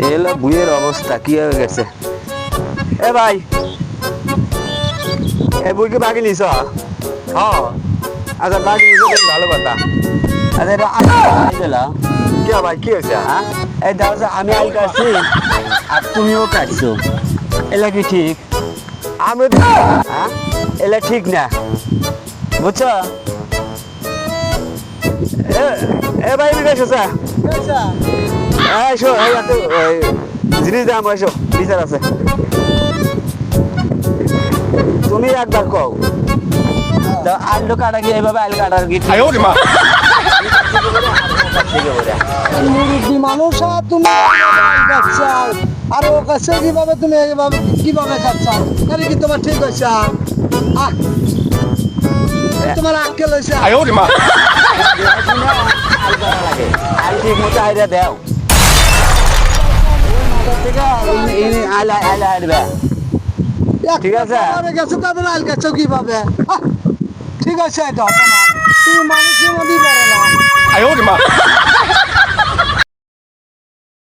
এলো বুয়ের অবস্থা কি হয়ে গেছে। এ ভাই, এ বই কি বাকি নিছ? হ্যাঁ। আচ্ছা বাকি নিছ, ভালো কথা। আচ্ছা এটা আমি দিলাম। কে ভাই কি হয়েছে? হ্যাঁ, এই দাও যে আমি আল কাটছি আর তুমিও কাটছো, এলা কি ঠিক? আমি হ্যাঁ, এলা ঠিক না, বুঝছো? এ ভাই বিকাশ আছে, এসো এই একটু জিনিস দাম, এসো বিচার আছে। তুমি একবার কও আলু কাটা কি এইভাবে আলু কাটার কি মুরব্বী মানুষ আর তুমি খাচ্ছাও আর ও কাছে কিভাবে তুমি এইভাবে কিভাবে খাচ্ছাও? আরে কি তোমার ঠিক হয়েছে? তোমার আক্কেল হয়েছে? আল ঠিক মতো আইডিয়া দেও, আল আল আইডবে ঠিক আছে। গেছে তাদের আল কাছো কিভাবে? ঠিক আছে, এটা তোমার তুমি মানুষের মধ্যেই পারো না।